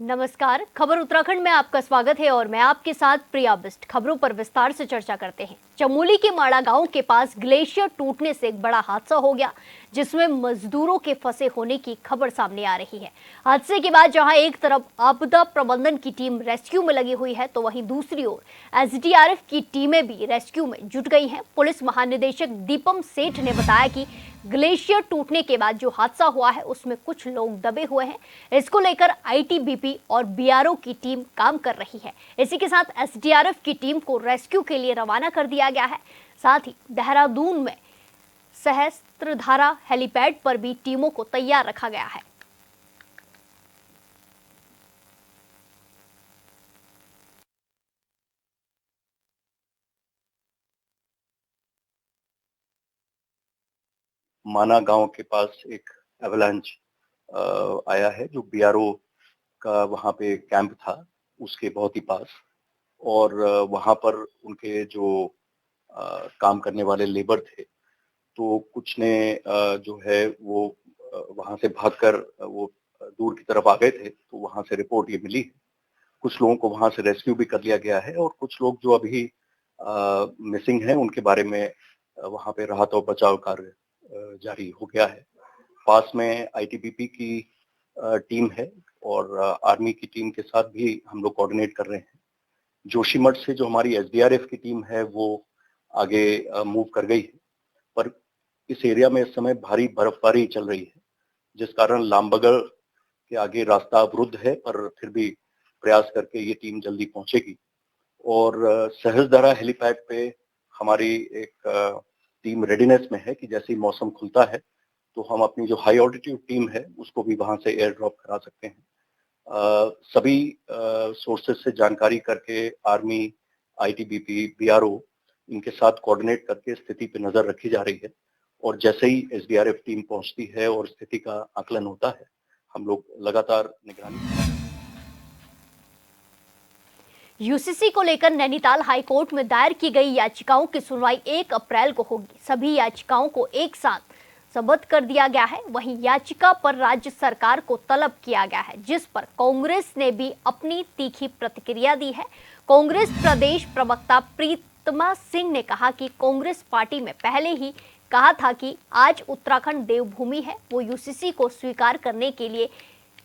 नमस्कार, खबर उत्तराखंड में आपका स्वागत है और मैं आपके साथ प्रिया बिस्ट। खबरों पर विस्तार से चर्चा करते हैं। चमोली के माड़ा गांव के पास ग्लेशियर टूटने से एक बड़ा हादसा हो गया, जिसमें मजदूरों के फंसे होने की खबर सामने आ रही है। हादसे के बाद जहां एक तरफ आपदा प्रबंधन की टीम रेस्क्यू में लगी हुई है, तो वहीं दूसरी ओर एसडीआरएफ की टीमें भी रेस्क्यू में जुट गई हैं। पुलिस महानिदेशक दीपम सेठ ने बताया कि ग्लेशियर टूटने के बाद जो हादसा हुआ है, उसमें कुछ लोग दबे हुए हैं। इसको लेकर आईटीबीपी और बीआरओ की टीम काम कर रही है। इसी के साथ एसडीआरएफ की टीम को रेस्क्यू के लिए रवाना कर दिया गया है। साथ ही देहरादून में सहस्त्रधारा हेलीपैड पर भी टीमों को तैयार रखा गया है। माना गांव के पास एक एवलांच आया है, जो बीआरओ का वहां पे कैंप था उसके बहुत ही पास। और वहां पर उनके जो काम करने वाले लेबर थे, तो कुछ ने जो है वो वहां से भागकर वो दूर की तरफ आ गए थे। तो वहां से रिपोर्ट ये मिली है। कुछ लोगों को वहां से रेस्क्यू भी कर लिया गया है और कुछ लोग जो अभी मिसिंग हैं, उनके बारे में वहां पे राहत और बचाव कार्य जारी हो गया है। पास में आईटीबीपी की टीम है और आर्मी की टीम के साथ भी हम लोग कोऑर्डिनेट कर रहे हैं। जोशीमठ से जो हमारी एसडीआरएफ की टीम है, वो आगे मूव कर गई है, पर इस एरिया में इस समय भारी बर्फबारी चल रही है, जिस कारण लामबगड़ के आगे रास्ता अवरुद्ध है। पर फिर भी प्रयास करके ये टीम जल्दी पहुंचेगी। और सहस्त्रधारा हेलीपैड पे हमारी एक टीम रेडीनेस में है कि जैसे ही मौसम खुलता है, तो हम अपनी जो हाई ऑल्टीट्यूड टीम है उसको भी वहां से एयर ड्रॉप करा सकते हैं। सभी सोर्सेज से जानकारी करके आर्मी, आईटीबीपी, बीआरओ, इनके साथ कोऑर्डिनेट करके स्थिति पे नजर रखी जा रही है। और जैसे ही एसडीआरएफ टीम पहुंचती है और स्थिति का आकलन होता है, हम लोग लगातार निगरानी। यूसीसी को लेकर नैनीताल हाईकोर्ट में दायर की गई याचिकाओं की सुनवाई 1 अप्रैल को होगी। सभी याचिकाओं को एक साथ सबूत कर दिया गया है। वहीं याचिका पर राज्य सरकार को तलब किया गया है, जिस पर कांग्रेस ने भी अपनी तीखी प्रतिक्रिया दी है। कांग्रेस प्रदेश प्रवक्ता प्रीतमा सिंह ने कहा कि कांग्रेस पार्टी में पहले ही कहा था कि आज उत्तराखंड देवभूमि है, वो यूसीसी को स्वीकार करने के लिए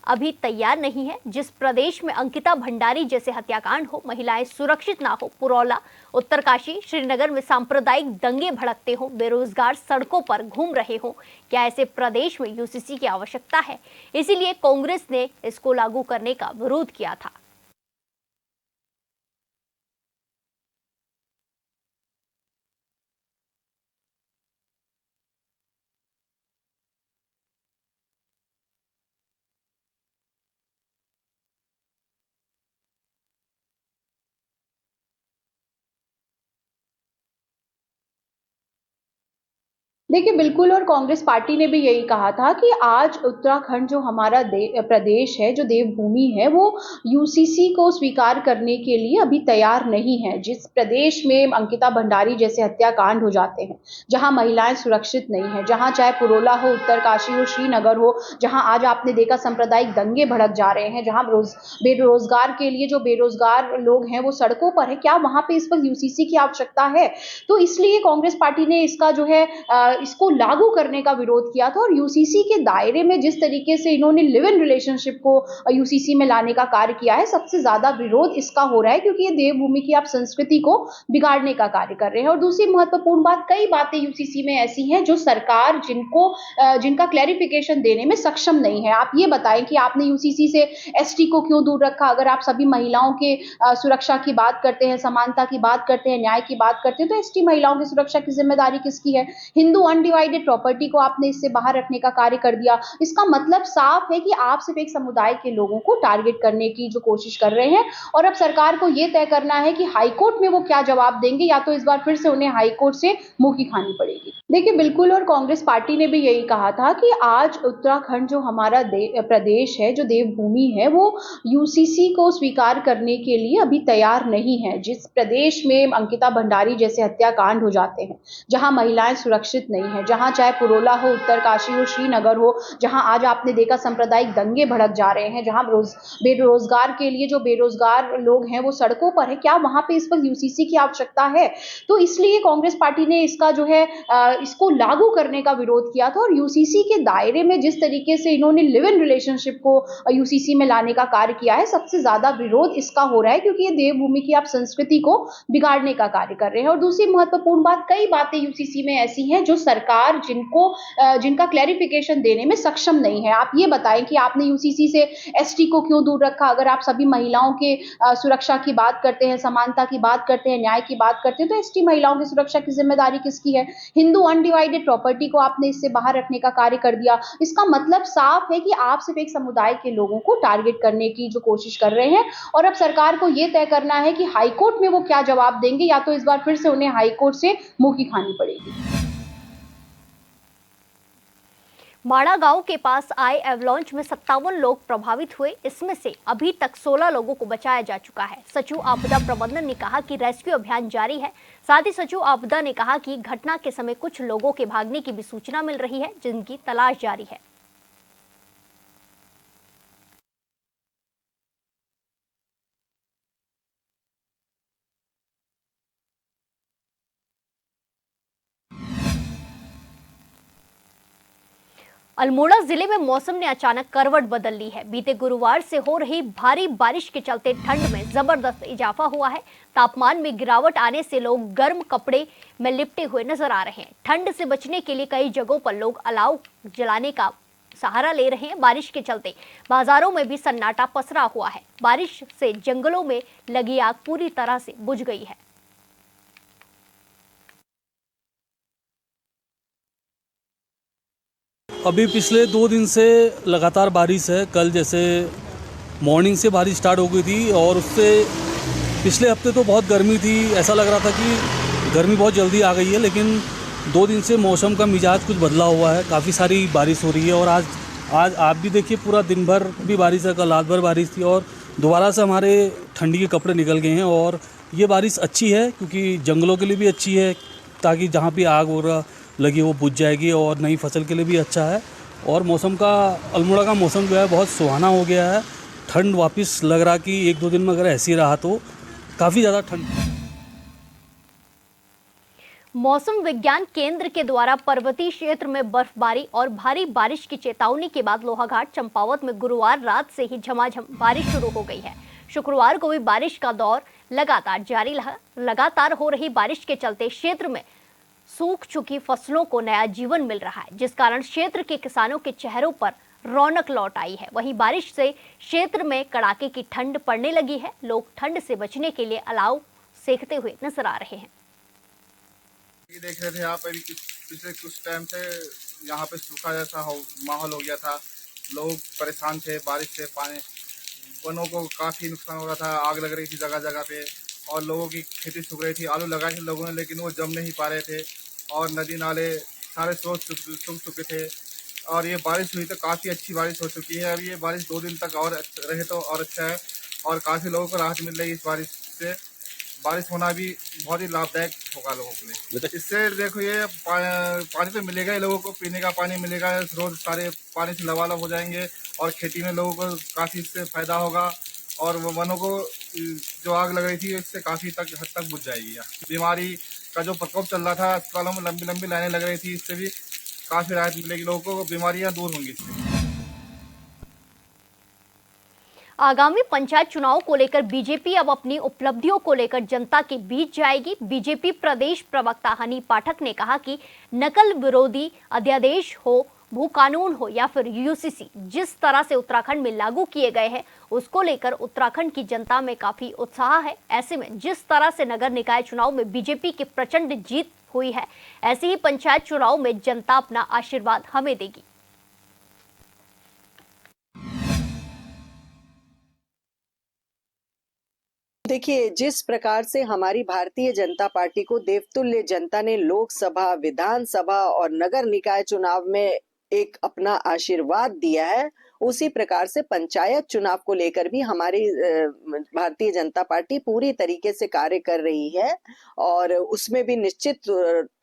अभी तैयार नहीं है। जिस प्रदेश में अंकिता भंडारी जैसे हत्याकांड हो, महिलाएं सुरक्षित ना हो, पुरौला, उत्तरकाशी, श्रीनगर में सांप्रदायिक दंगे भड़कते हो, बेरोजगार सड़कों पर घूम रहे हो, क्या ऐसे प्रदेश में यूसीसी की आवश्यकता है? इसीलिए कांग्रेस ने इसको लागू करने का विरोध किया था। देखिए, बिल्कुल। और कांग्रेस पार्टी ने भी यही कहा था कि आज उत्तराखंड जो हमारा प्रदेश है, जो देवभूमि है, वो यूसीसी को स्वीकार करने के लिए अभी तैयार नहीं है। जिस प्रदेश में अंकिता भंडारी जैसे हत्याकांड हो जाते हैं, जहां महिलाएं सुरक्षित नहीं है, जहां चाहे पुरोला हो, उत्तरकाशी हो, श्रीनगर हो, जहां आज आपने देखा सांप्रदायिक दंगे भड़क जा रहे हैं, जहां बेरोजगार के लिए जो बेरोजगार लोग हैं वो सड़कों पर है, क्या वहां पे इस वक्त यूसीसी की आवश्यकता है? तो इसलिए कांग्रेस पार्टी ने इसका जो है इसको लागू करने का विरोध किया था। और यूसीसी के दायरे में जिस तरीके से इन्होंने लिव इन रिलेशनशिप को यूसीसी में लाने का कार्य किया है, सबसे ज्यादा विरोध इसका हो रहा है, क्योंकि ये देवभूमि की आप संस्कृति को बिगाड़ने का कार्य कर रहे हैं। और दूसरी महत्वपूर्ण बात, कई बातें यूसीसी में ऐसी हैं जो सरकार जिनका क्लैरिफिकेशन देने में सक्षम नहीं है। आप ये बताएं कि आपने यूसीसी से एसटी को क्यों दूर रखा? अगर आप सभी महिलाओं के सुरक्षा की बात करते हैं, समानता की बात करते हैं, न्याय की बात करते हैं, तो एसटी महिलाओं की सुरक्षा की जिम्मेदारी किसकी है? हिंदू अनडिवाइडेड प्रॉपर्टी को आपने इससे बाहर रखने का कार्य कर दिया। इसका मतलब साफ है कि आप सिर्फ एक समुदाय के लोगों को टारगेट करने की जो कोशिश कर रहे हैं। और अब सरकार को यह तय करना है कि हाईकोर्ट में वो क्या जवाब देंगे, या तो इस बार फिर से उन्हें हाईकोर्ट से मुंह की खानी पड़ेगी। देखिए, बिल्कुल। और कांग्रेस पार्टी ने भी यही कहा था कि आज उत्तराखंड जो हमारा प्रदेश है, जो देवभूमि है, वो यूसीसी को स्वीकार करने के लिए अभी तैयार नहीं है। जिस प्रदेश में अंकिता भंडारी जैसे हत्याकांड हो जाते हैं, जहां महिलाएं सुरक्षित नहीं नहीं है। जहां चाहे पुरोला हो, उत्तरकाशी हो, श्रीनगर हो, जहां आज आपने देखा सांप्रदायिक दंगे भड़क जा रहे हैं, जहां बेरोजगार के लिए जो बेरोजगार लोग हैं वो सड़कों पर है, क्या वहां पे इस वक्त यूसीसी की आवश्यकता है? तो इसलिए कांग्रेस पार्टी ने इसका जो है इसको लागू करने का विरोध किया था। और यूसीसी के दायरे में जिस तरीके से इन्होंने लिव इन रिलेशनशिप को यूसीसी में लाने का कार्य किया है, सबसे ज्यादा विरोध इसका हो रहा है, क्योंकि ये देवभूमि की आप संस्कृति को बिगाड़ने का कार्य कर रहे हैं। और दूसरी महत्वपूर्ण बात, कई बातें यूसीसी में ऐसी हैं जो सरकार जिनका क्लैरिफिकेशन देने में सक्षम नहीं है। आप ये बताएं कि आपने यूसीसी से एसटी को क्यों दूर रखा? अगर आप सभी महिलाओं के सुरक्षा की बात करते हैं, समानता की बात करते हैं, न्याय की बात करते हैं, तो एसटी महिलाओं की सुरक्षा की जिम्मेदारी किसकी है? हिंदू अनडिवाइडेड प्रॉपर्टी को आपने इससे बाहर रखने का कार्य कर दिया। इसका मतलब साफ है कि आप सिर्फ एक समुदाय के लोगों को टारगेट करने की जो कोशिश कर रहे हैं। और अब सरकार को यह तय करना है कि हाईकोर्ट में वो क्या जवाब देंगे, या तो इस बार फिर से उन्हें हाईकोर्ट से मुंह की खानी पड़ेगी। माड़ा गांव के पास आए एवलांच में 57 लोग प्रभावित हुए। इसमें से अभी तक 16 लोगों को बचाया जा चुका है। सचिव आपदा प्रबंधन ने कहा कि रेस्क्यू अभियान जारी है। साथ ही सचिव आपदा ने कहा कि घटना के समय कुछ लोगों के भागने की भी सूचना मिल रही है, जिनकी तलाश जारी है। अल्मोड़ा जिले में मौसम ने अचानक करवट बदल ली है। बीते गुरुवार से हो रही भारी बारिश के चलते ठंड में जबरदस्त इजाफा हुआ है। तापमान में गिरावट आने से लोग गर्म कपड़े में लिपटे हुए नजर आ रहे हैं। ठंड से बचने के लिए कई जगहों पर लोग अलाव जलाने का सहारा ले रहे हैं। बारिश के चलते बाजारों में भी सन्नाटा पसरा हुआ है। बारिश से जंगलों में लगी आग पूरी तरह से बुझ गई है। अभी पिछले 2 दिन से लगातार बारिश है। कल जैसे मॉर्निंग से बारिश स्टार्ट हो गई थी, और उससे पिछले हफ्ते तो बहुत गर्मी थी। ऐसा लग रहा था कि गर्मी बहुत जल्दी आ गई है, लेकिन 2 दिन से मौसम का मिजाज कुछ बदला हुआ है। काफ़ी सारी बारिश हो रही है, और आज आप भी देखिए पूरा दिन भर भी बारिश है। कल रात भर बारिश थी, और दोबारा से हमारे ठंडी के कपड़े निकल गए हैं। और ये बारिश अच्छी है, क्योंकि जंगलों के लिए भी अच्छी है, ताकि जहाँ भी आग वगैरह लगी वो बुझ जाएगी, और नई फसल के लिए भी अच्छा है। और मौसम का, अल्मोड़ा का मौसम जो है बहुत सुहाना हो गया है। ठंड वापस लग रहा कि 1-2 दिन में अगर ऐसी रहा तो काफ़ी ज़्यादा ठंड। मौसम विज्ञान केंद्र के द्वारा पर्वतीय क्षेत्र में बर्फबारी और भारी बारिश की चेतावनी के बाद लोहाघाट चंपावत में गुरुवार रात से ही झमाझम बारिश शुरू हो गई है। शुक्रवार को भी बारिश का दौर लगातार जारी रहा। लगातार हो रही बारिश के चलते क्षेत्र में सूख चुकी फसलों को नया जीवन मिल रहा है, जिस कारण क्षेत्र के किसानों के चेहरों पर रौनक लौट आई है। वहीं बारिश से क्षेत्र में कड़ाके की ठंड पड़ने लगी है। लोग ठंड से बचने के लिए अलाव सेकते हुए नजर आ रहे हैं। ये देख रहे थे यहाँ पे पिछले कुछ टाइम से यहाँ पे सूखा जैसा माहौल हो गया था। लोग परेशान थे बारिश से। पानी, वनों को काफ़ी नुकसान हो रहा था। आग लग रही थी जगह जगह पे, और लोगों की खेती सूख रही थी। आलू लगाए थे लोगों ने, लेकिन वो जम नहीं पा रहे थे, और नदी नाले सारे स्रोत सूख चुके थे। और ये बारिश हुई तो काफ़ी अच्छी बारिश हो चुकी है। अब ये बारिश 2 दिन तक और रहे तो और अच्छा है, और काफ़ी लोगों को राहत मिल रही है इस बारिश से। बारिश होना भी बहुत ही लाभदायक होगा लोगों के लिए। इससे देखो, ये पानी तो मिलेगा ही लोगों को, पीने का पानी मिलेगा। रोज सारे पानी से लबालब हो जाएंगे, और खेती में लोगों को काफ़ी इससे फायदा होगा। और वो वनों को जो आग लग रही थी इससे काफ़ी हद तक बुझ जाएगी। बीमारी का जो प्रकोप चल रहा था, अस्पतालों में लंबी लंबी लाइनें लग रही थी, इससे भी काफ़ी राहत मिलेगी लोगों को। बीमारियां दूर होंगी इससे। आगामी पंचायत चुनाव को लेकर बीजेपी अब अपनी उपलब्धियों को लेकर जनता के बीच जाएगी। बीजेपी प्रदेश प्रवक्ता हनी पाठक ने कहा कि नकल विरोधी अध्यादेश हो, भू कानून हो या फिर यूसीसी, जिस तरह से उत्तराखंड में लागू किए गए हैं उसको लेकर उत्तराखंड की जनता में काफी उत्साह है। ऐसे में जिस तरह से नगर निकाय चुनाव में बीजेपी की प्रचंड जीत हुई है, ऐसे ही पंचायत चुनाव में जनता अपना आशीर्वाद हमें देगी। देखिए, जिस प्रकार से हमारी भारतीय जनता पार्टी को देवतुल्य जनता ने लोकसभा, विधानसभा और नगर निकाय चुनाव में एक अपना आशीर्वाद दिया है, उसी प्रकार से पंचायत चुनाव को लेकर भी हमारी भारतीय जनता पार्टी पूरी तरीके से कार्य कर रही है और उसमें भी निश्चित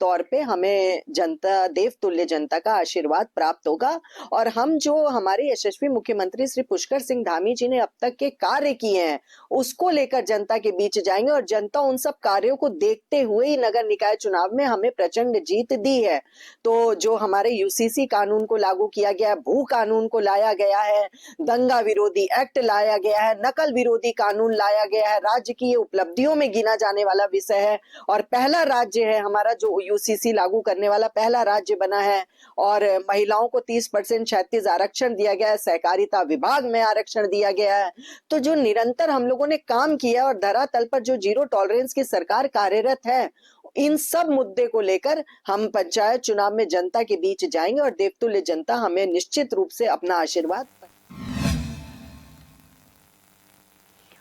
तौर पे हमें जनता, देवतुल्य जनता का आशीर्वाद प्राप्त होगा। और हम जो हमारे यशस्वी मुख्यमंत्री श्री पुष्कर सिंह धामी जी ने अब तक के कार्य किए हैं उसको लेकर जनता के बीच जाएंगे और जनता उन सब कार्यों को देखते हुए ही नगर निकाय चुनाव में हमें प्रचंड जीत दी है। तो जो हमारे यूसीसी कानून को लागू किया गया है, भू कानून को लाया गया है, दंगा विरोधी एक्ट लाया गया है, नकल विरोधी कानून लाया गया है, राज्य की ये उपलब्धियों में गिना जाने वाला विषय है और पहला राज्य है हमारा जो यूसीसी लागू करने वाला पहला राज्य बना है। और महिलाओं को 30% 36 आरक्षण दिया गया है, सहकारिता विभाग में आरक्षण दिया गया है। तो जो निरंतर हम लोगों ने काम किया और धरातल पर जो जीरो टॉलरेंस की सरकार कार्यरत है, इन सब मुद्दे को लेकर हम पंचायत चुनाव में जनता के बीच जाएंगे और देवतुल्य जनता हमें निश्चित रूप से अपना आशीर्वाद।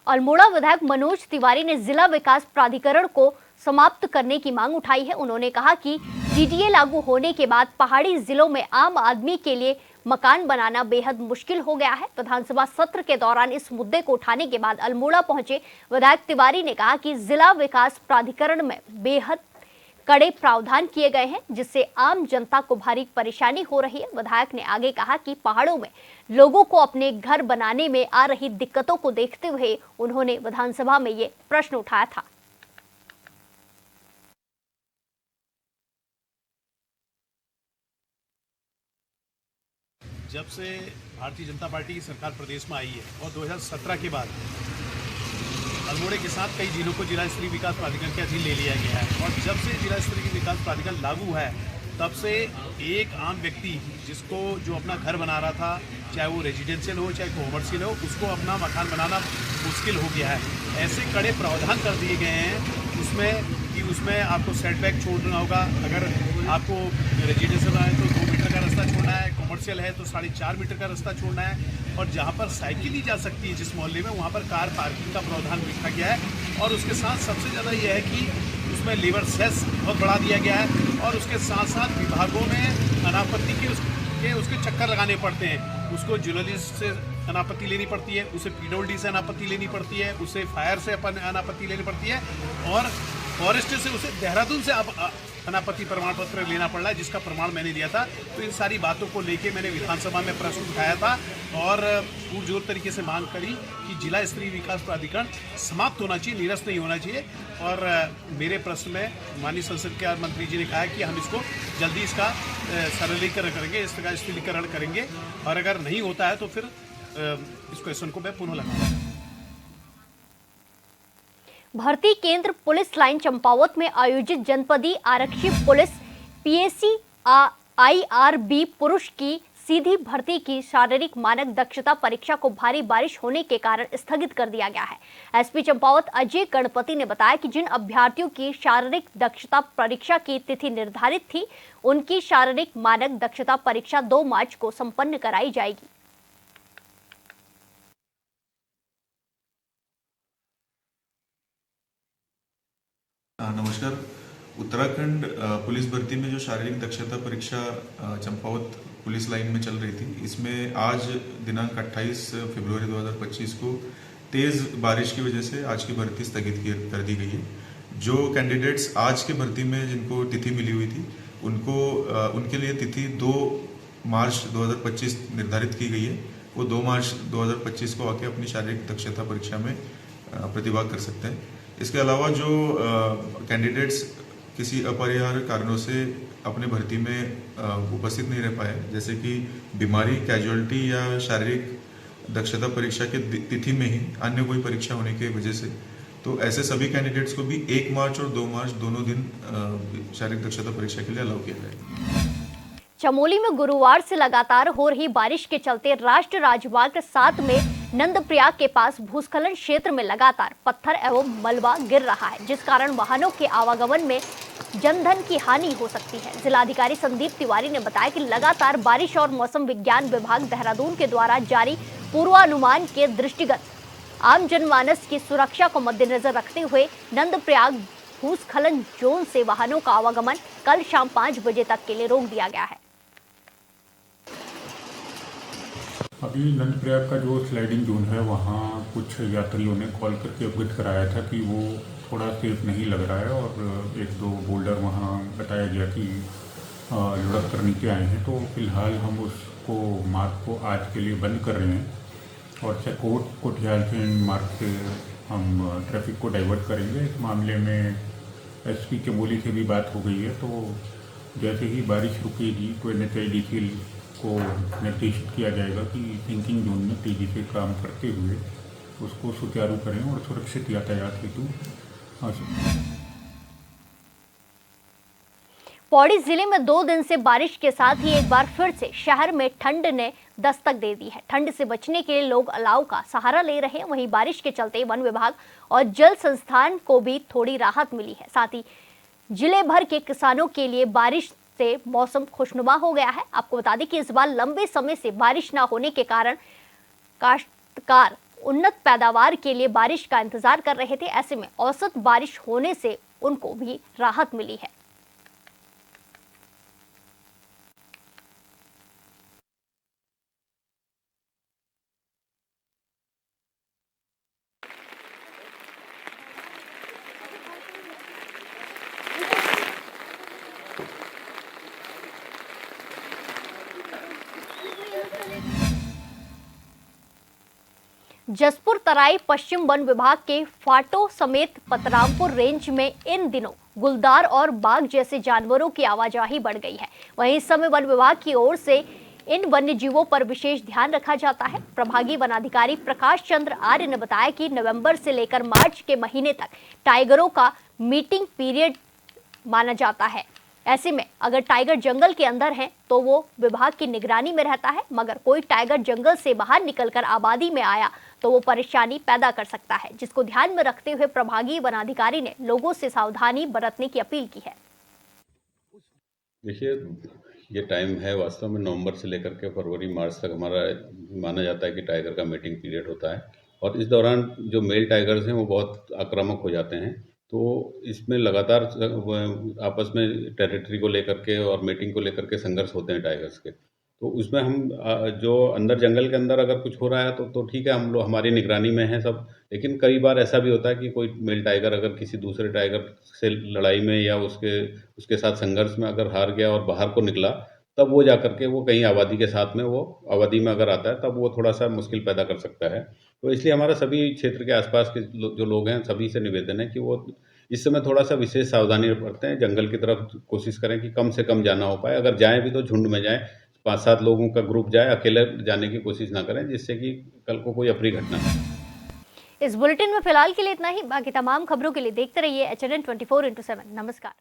अल्मोड़ा विधायक मनोज तिवारी ने जिला विकास प्राधिकरण को समाप्त करने की मांग उठाई है। उन्होंने कहा कि डीडीए लागू होने के बाद पहाड़ी जिलों में आम आदमी के लिए मकान बनाना बेहद मुश्किल हो गया है। विधानसभा सत्र के दौरान इस मुद्दे को उठाने के बाद अल्मोड़ा पहुंचे विधायक तिवारी ने कहा कि जिला विकास प्राधिकरण में बेहद कड़े प्रावधान किए गए हैं जिससे आम जनता को भारी परेशानी हो रही है। विधायक ने आगे कहा कि पहाड़ों में लोगों को अपने घर बनाने में आ रही दिक्कतों को देखते हुए उन्होंने विधानसभा में ये प्रश्न उठाया था। जब से भारतीय जनता पार्टी की सरकार प्रदेश में आई है और 2017 के बाद अल्मोड़े के साथ कई जिलों को जिला स्तरीय विकास प्राधिकरण के अधीन ले लिया गया है और जब से जिला स्तरीय विकास प्राधिकरण लागू है तब से एक आम व्यक्ति जिसको जो अपना घर बना रहा था, चाहे वो रेजिडेंशियल हो चाहे कॉमर्शियल हो, उसको अपना मकान बनाना मुश्किल हो गया है। ऐसे कड़े प्रावधान कर दिए गए हैं उसमें आपको सेटबैक छोड़ना होगा। अगर आपको रेजिडेंशियल है तो 2 मीटर का रास्ता छोड़ना है, कॉमर्शियल है तो 4.5 मीटर का रास्ता छोड़ना है और जहाँ पर साइकिल ही जा सकती है जिस मोहल्ले में, वहाँ पर कार पार्किंग का प्रावधान रखा गया है। और उसके साथ सबसे ज़्यादा यह है कि उसमें लेबर सेस बहुत बढ़ा दिया गया है और उसके साथ साथ विभागों में अनापत्ति के उसके चक्कर लगाने पड़ते हैं। उसको ज्वेलरिस्ट से अनापत्ति लेनी पड़ती है, उसे पीडब्ल्यूडी से अनापत्ति लेनी पड़ती है, उसे फायर से अनापत्ति लेनी पड़ती है और फॉरेस्ट से उसे देहरादून से अनापत्ति प्रमाण पत्र लेना पड़ रहा है जिसका प्रमाण मैंने दिया था। तो इन सारी बातों को लेके मैंने विधानसभा में प्रश्न उठाया था और पुरजोर तरीके से मांग करी कि जिला स्तरीय विकास प्राधिकरण समाप्त होना चाहिए, निरस्त नहीं होना चाहिए। और मेरे प्रश्न में माननीय संसद के मंत्री जी ने कहा कि हम इसको जल्दी इसका सरलीकरण करेंगे, इसका स्थिरीकरण करेंगे और अगर नहीं होता है तो फिर इस क्वेश्चन को मैं पुनः लगाऊंगा। भर्ती केंद्र पुलिस लाइन चंपावत में आयोजित जनपदीय आरक्षी पुलिस पीएसी IRB पुरुष की सीधी भर्ती की शारीरिक मानक दक्षता परीक्षा को भारी बारिश होने के कारण स्थगित कर दिया गया है। एसपी चंपावत अजय गणपति ने बताया कि जिन अभ्यर्थियों की शारीरिक दक्षता परीक्षा की तिथि निर्धारित थी उनकी शारीरिक मानक दक्षता परीक्षा 2 मार्च को संपन्न कराई जाएगी। नमस्कार। उत्तराखंड पुलिस भर्ती में जो शारीरिक दक्षता परीक्षा चंपावत पुलिस लाइन में चल रही थी, इसमें आज दिनांक 28 फरवरी 2025 को तेज़ बारिश की वजह से आज की भर्ती स्थगित कर दी गई है। जो कैंडिडेट्स आज के भर्ती में जिनको तिथि मिली हुई थी उनके लिए तिथि 2 मार्च 2025 निर्धारित की गई है। वो 2 मार्च 2025 को आके अपनी शारीरिक दक्षता परीक्षा में प्रतिभाग कर सकते हैं। इसके अलावा जो कैंडिडेट्स किसी अपरिहार्य कारणों से अपने भर्ती में उपस्थित नहीं रह पाए, जैसे कि बीमारी, कैजुअलिटी या शारीरिक दक्षता परीक्षा के तिथि में ही अन्य कोई परीक्षा होने की वजह से, तो ऐसे सभी कैंडिडेट्स को भी 1 मार्च और 2 मार्च दोनों दिन शारीरिक दक्षता परीक्षा के लिए अलाउ किया जाएगा। चमोली में गुरुवार से लगातार हो रही बारिश के चलते राष्ट्रीय राजमार्ग 7 में नंदप्रयाग के पास भूस्खलन क्षेत्र में लगातार पत्थर एवं मलबा गिर रहा है, जिस कारण वाहनों के आवागमन में जनधन की हानि हो सकती है। जिलाधिकारी संदीप तिवारी ने बताया कि लगातार बारिश और मौसम विज्ञान विभाग देहरादून के द्वारा जारी पूर्वानुमान के दृष्टिगत आम जनमानस की सुरक्षा को मद्देनजर रखते हुए नंदप्रयाग भूस्खलन जोन से वाहनों का आवागमन कल शाम 5 बजे तक के लिए रोक दिया गया है। अभी नंदप्रयाग का जो स्लाइडिंग जोन है वहाँ कुछ यात्रियों ने कॉल करके अवगत कराया था कि वो थोड़ा सेफ नहीं लग रहा है और एक दो बोल्डर वहाँ बताया गया कि लुढ़क कर नीचे आए हैं। तो फिलहाल हम उसको मार्ग को आज के लिए बंद कर रहे हैं और चकोट कोठियाल से इन मार्ग से हम ट्रैफिक को डाइवर्ट करेंगे। इस मामले में एसपी चमोली से भी बात हो गई है, तो जैसे ही बारिश रुकेगी तो NHIDCL को निर्देशित किया जाएगा कि सिंकिंग जोन में तेजी से काम करते हुए उसको सुचारू करें और सुरक्षित यातायात हेतु पौड़ी जिले में 2 दिन से बारिश के साथ ही एक बार फिर से शहर में ठंड ने दस्तक दे दी है। ठंड से बचने के लिए लोग अलाव का सहारा ले रहे हैं। वहीं बारिश के चलते वन विभाग और जल संस्थान को भी थोड़ी राहत मिली है। साथ ही जिले भर के किसानों के लिए बारिश से मौसम खुशनुमा हो गया है। आपको बता दें कि इस बार लंबे समय से बारिश न होने के कारण काश्तकार उन्नत पैदावार के लिए बारिश का इंतजार कर रहे थे। ऐसे में औसत बारिश होने से उनको भी राहत मिली है। जसपुर तराई पश्चिम वन विभाग के फाटो समेत पतरामपुर रेंज में इन दिनों गुलदार और बाघ जैसे जानवरों की आवाजाही बढ़ गई है। वहीं इस समय वन विभाग की ओर से इन वन्य जीवों पर विशेष ध्यान रखा जाता है। प्रभागी वनाधिकारी प्रकाश चंद्र आर्य ने बताया कि नवंबर से लेकर मार्च के महीने तक टाइगरों का मीटिंग पीरियड माना जाता है। ऐसे में अगर टाइगर जंगल के अंदर है तो वो विभाग की निगरानी में रहता है, मगर कोई टाइगर जंगल से बाहर निकलकर आबादी में आया तो वो परेशानी पैदा कर सकता है, जिसको ध्यान में रखते हुए प्रभागी वनाधिकारी ने लोगों से सावधानी बरतने की अपील की है। देखिए, ये टाइम है वास्तव में नवंबर से लेकर के फरवरी मार्च तक हमारा माना जाता है कि टाइगर का मीटिंग पीरियड होता है और इस दौरान जो मेल टाइगर्स हैं वो बहुत आक्रामक हो जाते हैं। तो इसमें लगातार आपस में टेरिटरी को लेकर के और मीटिंग को लेकर के संघर्ष होते हैं टाइगर्स के। तो उसमें हम जो अंदर जंगल के अंदर अगर कुछ हो रहा है तो ठीक है, हम लोग हमारी निगरानी में हैं सब। लेकिन कई बार ऐसा भी होता है कि कोई मेल टाइगर अगर किसी दूसरे टाइगर से लड़ाई में या उसके साथ संघर्ष में अगर हार गया और बाहर को निकला, तब वो जा करके वो कहीं आबादी के साथ में वो आबादी में अगर आता है तब वो थोड़ा सा मुश्किल पैदा कर सकता है। तो इसलिए हमारा सभी क्षेत्र के आसपास के जो लोग हैं सभी से निवेदन है कि वो इस समय थोड़ा सा विशेष सावधानी बरतें, जंगल की तरफ कोशिश करें कि कम से कम जाना हो पाए। अगर जाएँ भी तो झुंड में जाएँ, 5-7 लोगों का ग्रुप जाए, अकेले जाने की कोशिश ना करें, जिससे कि कल को कोई अप्रिय घटना हो। इस बुलेटिन में फिलहाल के लिए इतना ही। बाकी तमाम खबरों के लिए देखते रहिए HNN 24/7। नमस्कार।